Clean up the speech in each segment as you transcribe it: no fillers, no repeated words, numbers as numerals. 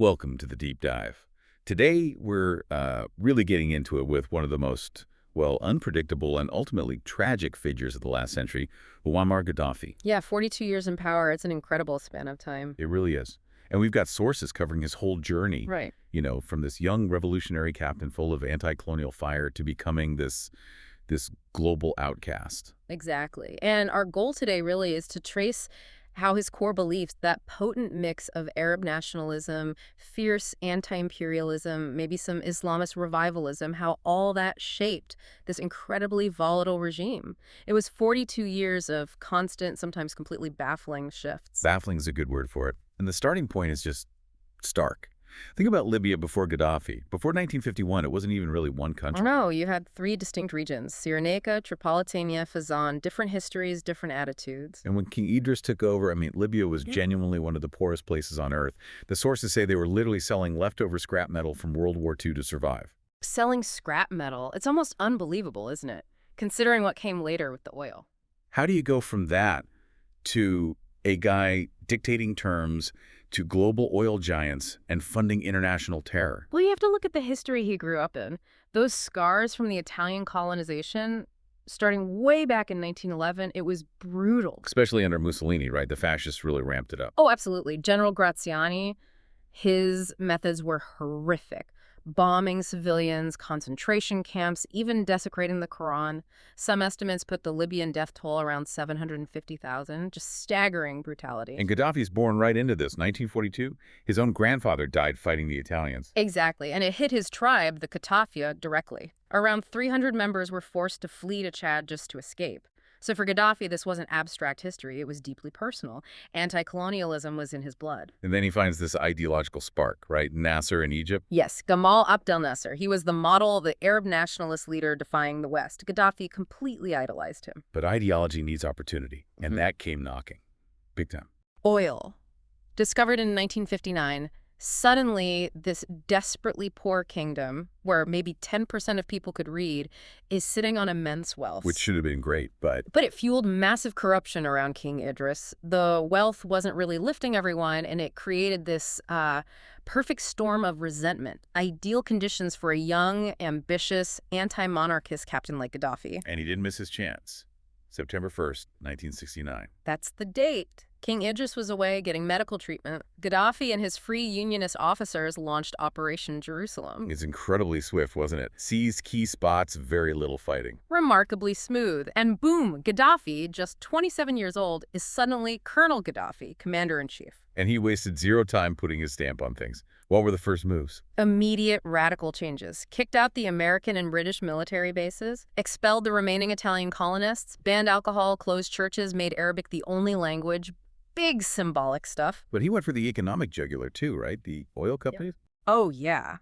Welcome to the deep dive. Today, we're really getting into it with one of the most, well, unpredictable and ultimately tragic figures of the last century, Muammar Gaddafi. Yeah, 42 years in power. It's an incredible span of time. It really is. And we've got sources covering his whole journey, Right. from this young revolutionary captain full of anti-colonial fire to becoming this global outcast. Exactly. And our goal today really is to trace how his core beliefs, that potent mix of Arab nationalism, fierce anti-imperialism, maybe some Islamist revivalism, how all that shaped this incredibly volatile regime. It was 42 years of constant, sometimes completely baffling shifts. Baffling is a good word for it. And the starting point is just stark. Think about Libya before Gaddafi. Before 1951, it wasn't even really one country. No, you had three distinct regions, Cyrenaica, Tripolitania, Fezzan, different histories, different attitudes. And when King Idris took over, Libya was genuinely one of the poorest places on earth. The sources say they were literally selling leftover scrap metal from World War II to survive. Selling scrap metal, it's almost unbelievable, isn't it? Considering what came later with the oil. How do you go from that to a guy dictating terms to global oil giants and funding international terror? Well, you have to look at the history he grew up in. Those scars from the Italian colonization, starting way back in 1911, it was brutal. Especially under Mussolini, right? The fascists really ramped it up. Oh, absolutely. General Graziani, his methods were horrific. Bombing civilians, concentration camps, even desecrating the Quran. Some estimates put the Libyan death toll around 750,000, just staggering brutality. And Gaddafi's born right into this. 1942, his own grandfather died fighting the Italians. Exactly, and it hit his tribe, the Katafia, directly. Around 300 members were forced to flee to Chad just to escape. So for Gaddafi, this wasn't abstract history, it was deeply personal. Anti-colonialism was in his blood. And then he finds this ideological spark, right? Nasser in Egypt. Yes, Gamal Abdel Nasser. He was the model, the Arab nationalist leader defying the West. Gaddafi completely idolized him. But ideology needs opportunity, and that came knocking. Big time. Oil. Discovered in 1959, suddenly this desperately poor kingdom, where maybe 10% of people could read, is sitting on immense wealth. Which should have been great, but it fueled massive corruption around King Idris. The wealth wasn't really lifting everyone, and it created this perfect storm of resentment, ideal conditions for a young, ambitious, anti-monarchist captain like Gaddafi. And he didn't miss his chance. September 1st, 1969. That's the date. King Idris was away getting medical treatment. Gaddafi and his free unionist officers launched Operation Jerusalem. It's incredibly swift, wasn't it? Seized key spots, very little fighting. Remarkably smooth. And boom, Gaddafi, just 27 years old, is suddenly Colonel Gaddafi, commander-in-chief. And he wasted zero time putting his stamp on things. What were the first moves? Immediate radical changes. Kicked out the American and British military bases, expelled the remaining Italian colonists, banned alcohol, closed churches, made Arabic the only language. Big symbolic stuff. But he went for the economic jugular too, right? The oil companies? Oh, yeah.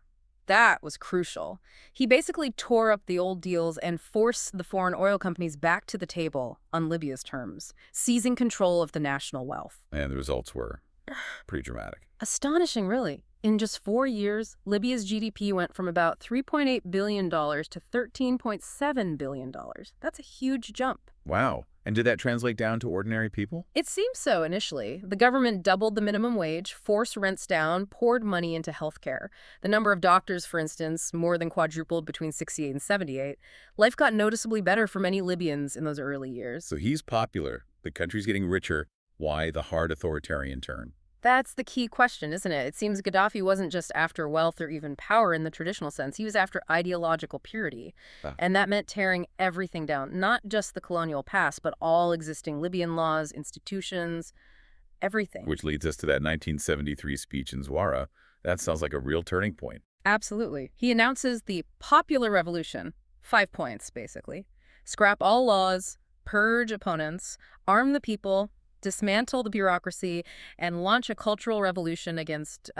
That was crucial. He basically tore up the old deals and forced the foreign oil companies back to the table on Libya's terms, seizing control of the national wealth. And the results were pretty dramatic. Astonishing, really. In just 4 years, Libya's GDP went from about $3.8 billion to $13.7 billion. That's a huge jump. Wow. And did that translate down to ordinary people? It seemed so initially. The government doubled the minimum wage, forced rents down, poured money into healthcare. The number of doctors, for instance, more than quadrupled between 68 and 78. Life got noticeably better for many Libyans in those early years. So he's popular. The country's getting richer. Why the hard authoritarian turn? That's the key question, isn't it? It seems Gaddafi wasn't just after wealth or even power in the traditional sense. He was after ideological purity. And that meant tearing everything down, not just the colonial past, but all existing Libyan laws, institutions, everything. Which leads us to that 1973 speech in Zawara. That sounds like a real turning point. Absolutely. He announces the popular revolution. 5 points, basically. Scrap all laws, purge opponents, arm the people, dismantle the bureaucracy, and launch a cultural revolution against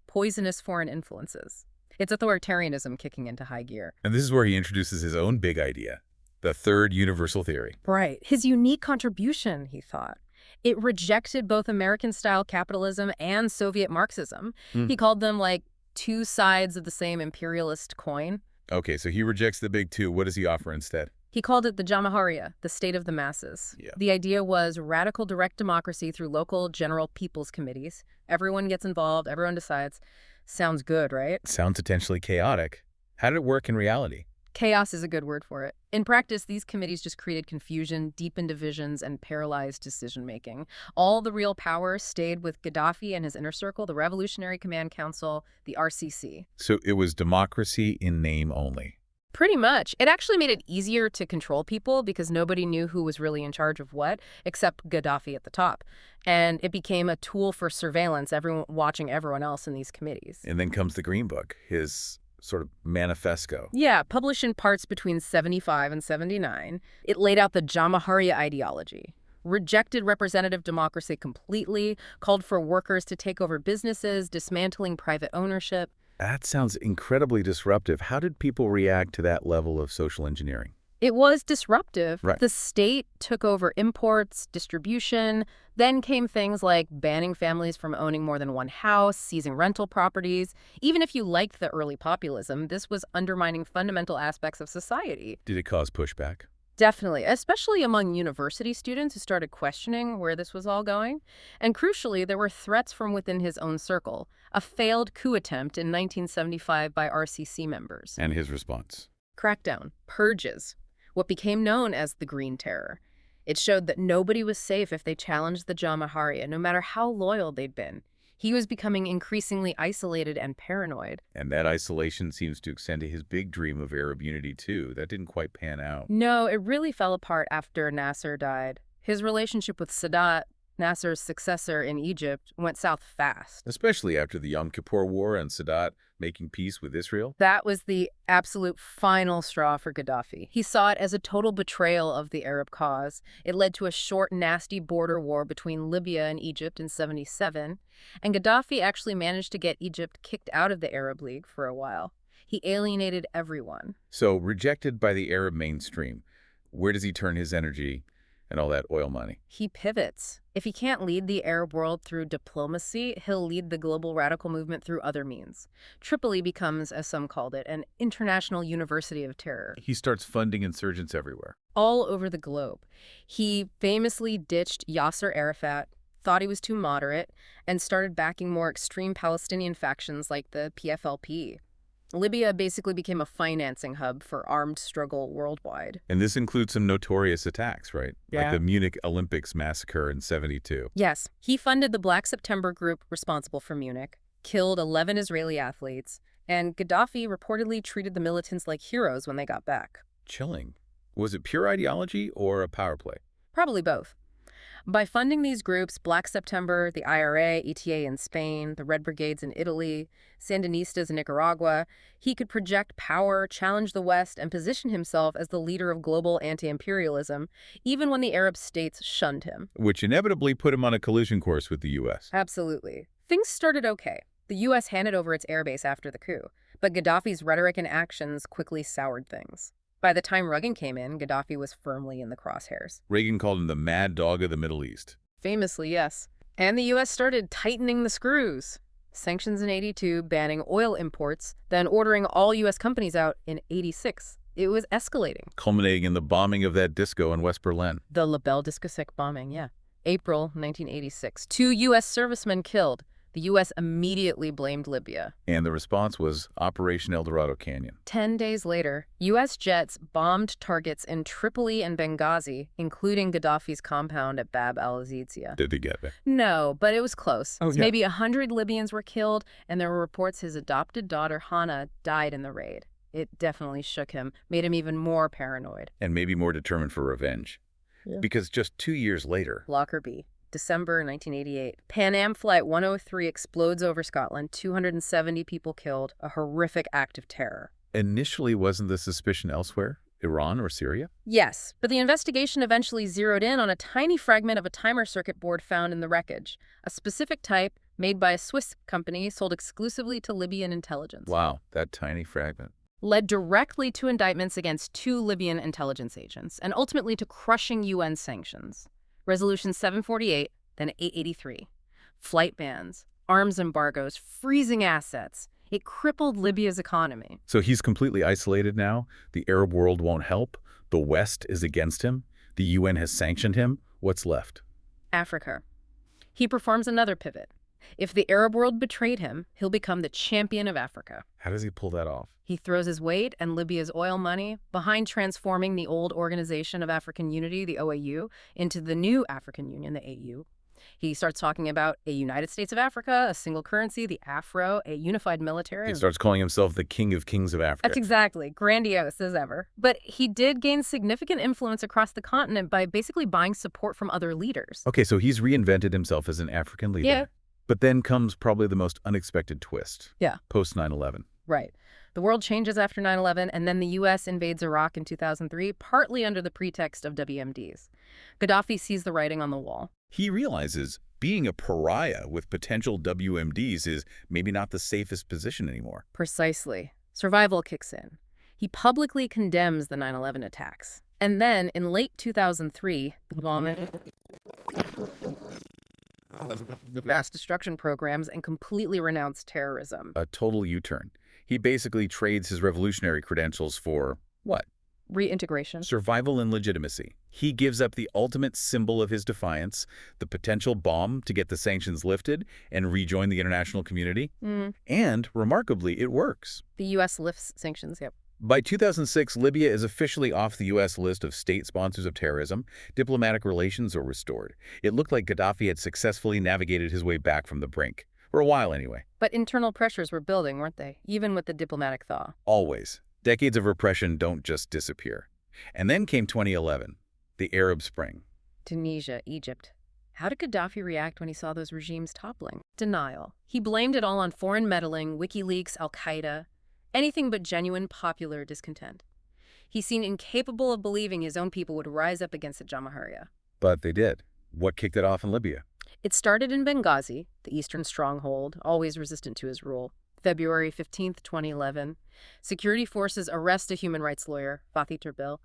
poisonous foreign influences. It's authoritarianism kicking into high gear. And this is where he introduces his own big idea, the third universal theory. Right. His unique contribution, he thought. It rejected both American-style capitalism and Soviet Marxism. He called them like two sides of the same imperialist coin. Okay, so he rejects the big two. What does he offer instead? He called it the Jamahariya, the state of the masses. Yeah. The idea was radical direct democracy through local general people's committees. Everyone gets involved, everyone decides. Sounds good, right? Sounds potentially chaotic. How did it work in reality? Chaos is a good word for it. In practice, these committees just created confusion, deepened divisions, and paralyzed decision-making. All the real power stayed with Gaddafi and his inner circle, the Revolutionary Command Council, the RCC. So it was democracy in name only. Pretty much. It actually made it easier to control people because nobody knew who was really in charge of what, except Gaddafi at the top. And it became a tool for surveillance, everyone watching everyone else in these committees. And then comes the Green Book, his sort of manifesto. Yeah, published in parts between 75 and 79, it laid out the Jamahariya ideology, rejected representative democracy completely, called for workers to take over businesses, dismantling private ownership. That sounds incredibly disruptive. How did people react to that level of social engineering? It was disruptive. Right. The state took over imports, distribution. Then came things like banning families from owning more than one house, seizing rental properties. Even if you liked the early populism, this was undermining fundamental aspects of society. Did it cause pushback? Definitely, especially among university students who started questioning where this was all going. And crucially, there were threats from within his own circle, a failed coup attempt in 1975 by RCC members. And his response? Crackdown, purges, what became known as the Green Terror. It showed that nobody was safe if they challenged the Jamahariya, no matter how loyal they'd been. He was becoming increasingly isolated and paranoid. And that isolation seems to extend to his big dream of Arab unity, too. That didn't quite pan out. No, it really fell apart after Nasser died. His relationship with Sadat, Nasser's successor in Egypt, went south fast. Especially after the Yom Kippur War and Sadat making peace with Israel. That was the absolute final straw for Gaddafi. He saw it as a total betrayal of the Arab cause. It led to a short, nasty border war between Libya and Egypt in 77, and Gaddafi actually managed to get Egypt kicked out of the Arab League for a while. He alienated everyone. So, rejected by the Arab mainstream, where does he turn his energy and all that oil money? He pivots. If he can't lead the Arab world through diplomacy, he'll lead the global radical movement through other means. Tripoli becomes, as some called it, an international university of terror. He starts funding insurgents everywhere. All over the globe. He famously ditched Yasser Arafat, thought he was too moderate, and started backing more extreme Palestinian factions like the PFLP. Libya basically became a financing hub for armed struggle worldwide. And this includes some notorious attacks, right? Yeah. Like the Munich Olympics massacre in '72. Yes, he funded the Black September group responsible for Munich, killed 11 Israeli athletes, and Gaddafi reportedly treated the militants like heroes when they got back. Chilling. Was it pure ideology or a power play? Probably both. By funding these groups, Black September, the IRA, ETA in Spain, the Red Brigades in Italy, Sandinistas in Nicaragua, he could project power, challenge the West, and position himself as the leader of global anti-imperialism, even when the Arab states shunned him. Which inevitably put him on a collision course with the U.S. Absolutely. Things started okay. The U.S. handed over its airbase after the coup, but Gaddafi's rhetoric and actions quickly soured things. By the time Reagan came in, Gaddafi was firmly in the crosshairs. Reagan called him the mad dog of the Middle East. Famously, yes. And the U.S. started tightening the screws. Sanctions in '82, banning oil imports, then ordering all U.S. companies out in '86. It was escalating. Culminating in the bombing of that disco in West Berlin. The La Belle Discothèque bombing, yeah. April 1986. 2 U.S. servicemen killed. The U.S. immediately blamed Libya. And the response was Operation El Dorado Canyon. 10 days later, U.S. jets bombed targets in Tripoli and Benghazi, including Gaddafi's compound at Bab al-Azizia. Did they get there? No, but it was close. Oh, yeah. Maybe 100 Libyans were killed, and there were reports his adopted daughter, Hannah, died in the raid. It definitely shook him, made him even more paranoid. And maybe more determined for revenge. Yeah. Because just 2 years later, Lockerbie. December 1988. Pan Am Flight 103 explodes over Scotland, 270 people killed, a horrific act of terror. initially wasn't the suspicion elsewhere? Iran or Syria? Yes, but the investigation eventually zeroed in on a tiny fragment of a timer circuit board found in the wreckage, a specific type made by a Swiss company sold exclusively to Libyan intelligence. Wow, that tiny fragment. Led directly to indictments against 2 Libyan intelligence agents, and ultimately to crushing UN sanctions. Resolution 748, then 883. Flight bans, arms embargoes, freezing assets. It crippled Libya's economy. So he's completely isolated now. The Arab world won't help, The West is against him. The UN has sanctioned him. What's left? Africa. He performs another pivot. If the Arab world betrayed him, he'll become the champion of Africa. How does he pull that off? He throws his weight and Libya's oil money behind transforming the old Organization of African Unity, the OAU, into the new African Union, the AU. He starts talking about a United States of Africa, a single currency, the Afro, a unified military. He starts calling himself the King of Kings of Africa. That's exactly. Grandiose as ever. But he did gain significant influence across the continent by basically buying support from other leaders. Okay, so he's reinvented himself as an African leader. Yeah. But then comes probably the most unexpected twist. Yeah. Post 9/11. Right. The world changes after 9/11, and then the U.S. invades Iraq in 2003, partly under the pretext of WMDs. Gaddafi sees the writing on the wall. He realizes being a pariah with potential WMDs is maybe not the safest position anymore. Precisely. Survival kicks in. He publicly condemns the 9/11 attacks. And then, in late 2003, mass destruction programs and completely renounced terrorism. A total U-turn. He basically trades his revolutionary credentials for what? Reintegration. Survival and legitimacy. He gives up the ultimate symbol of his defiance, the potential bomb to get the sanctions lifted and rejoin the international community. And, remarkably, it works. The U.S. lifts sanctions, yep. By 2006, Libya is officially off the U.S. list of state sponsors of terrorism. Diplomatic relations are restored. It looked like Gaddafi had successfully navigated his way back from the brink. For a while, anyway. But internal pressures were building, weren't they? Even with the diplomatic thaw. Always. Decades of repression don't just disappear. And then came 2011, the Arab Spring. Tunisia, Egypt. How did Gaddafi react when he saw those regimes toppling? Denial. He blamed it all on foreign meddling, WikiLeaks, Al-Qaeda, anything but genuine popular discontent. He seemed incapable of believing his own people would rise up against the Jamahiriya. But they did. What kicked it off in Libya? It started in Benghazi, the eastern stronghold, always resistant to his rule. February 15th, 2011. Security forces arrest a human rights lawyer, Fathi Terbil.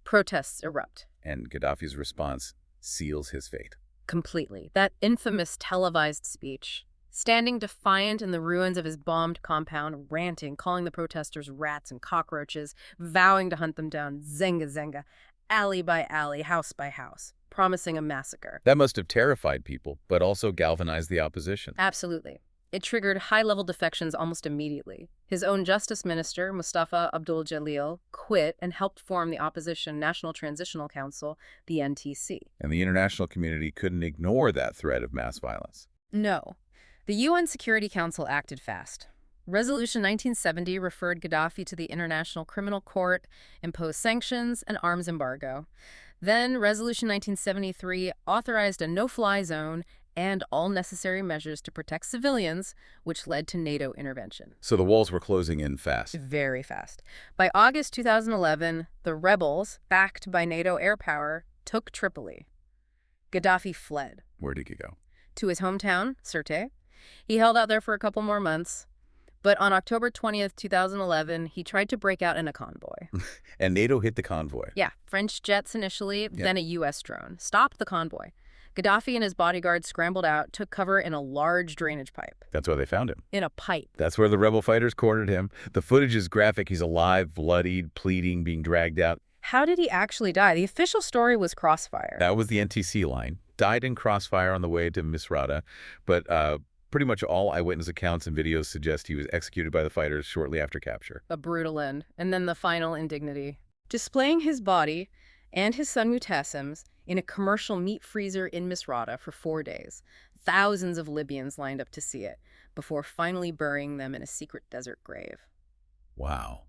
Protests erupt. And Gaddafi's response seals his fate. Completely. That infamous televised speech. Standing defiant in the ruins of his bombed compound, ranting, calling the protesters rats and cockroaches, vowing to hunt them down, zenga zenga, alley by alley, house by house, promising a massacre. That must have terrified people, but also galvanized the opposition. Absolutely. It triggered high-level defections almost immediately. His own justice minister, Mustafa Abdul Jalil, quit and helped form the opposition National Transitional Council, the NTC. And the international community couldn't ignore that threat of mass violence. No. The UN Security Council acted fast. Resolution 1970 referred Gaddafi to the International Criminal Court, imposed sanctions, and arms embargo. Then Resolution 1973 authorized a no-fly zone and all necessary measures to protect civilians, which led to NATO intervention. So the walls were closing in fast. Very fast. By August 2011, the rebels, backed by NATO air power, took Tripoli. Gaddafi fled. Where did he go? To his hometown, Sirte. He held out there for a couple more months. But on October 20th, 2011, he tried to break out in a convoy. And NATO hit the convoy. Yeah, French jets initially, then a U.S. drone. Stopped the convoy. Gaddafi and his bodyguards scrambled out, took cover in a large drainage pipe. That's why they found him. In a pipe. That's where the rebel fighters cornered him. The footage is graphic. He's alive, bloodied, pleading, being dragged out. How did he actually die? The official story was crossfire. That was the NTC line. Died in crossfire on the way to Misrata, but pretty much all eyewitness accounts and videos suggest he was executed by the fighters shortly after capture. A brutal end. And then the final indignity. Displaying his body and his son Mutassim's in a commercial meat freezer in Misrata for 4 days. Thousands of Libyans lined up to see it, before finally burying them in a secret desert grave. Wow.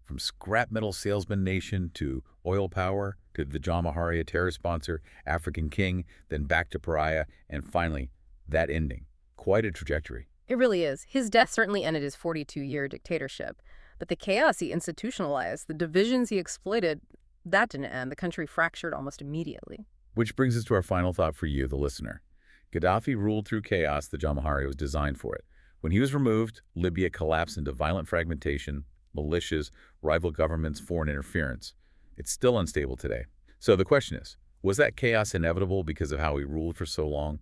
From scrap metal salesman nation to oil power to the Jamahiriya terror sponsor, African king, then back to pariah, and finally, that ending. Quite a trajectory. It really is. His death certainly ended his 42-year dictatorship. But the chaos he institutionalized, the divisions he exploited, that didn't end. The country fractured almost immediately. Which brings us to our final thought for you, the listener. Gaddafi ruled through chaos. The Jamahiriya was designed for it. When he was removed, Libya collapsed into violent fragmentation, militias, rival governments, foreign interference. It's still unstable today. So the question is, was that chaos inevitable because of how he ruled for so long?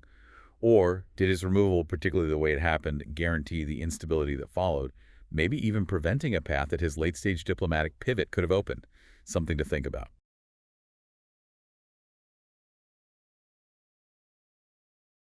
Or did his removal, particularly the way it happened, guarantee the instability that followed, maybe even preventing a path that his late-stage diplomatic pivot could have opened? Something to think about.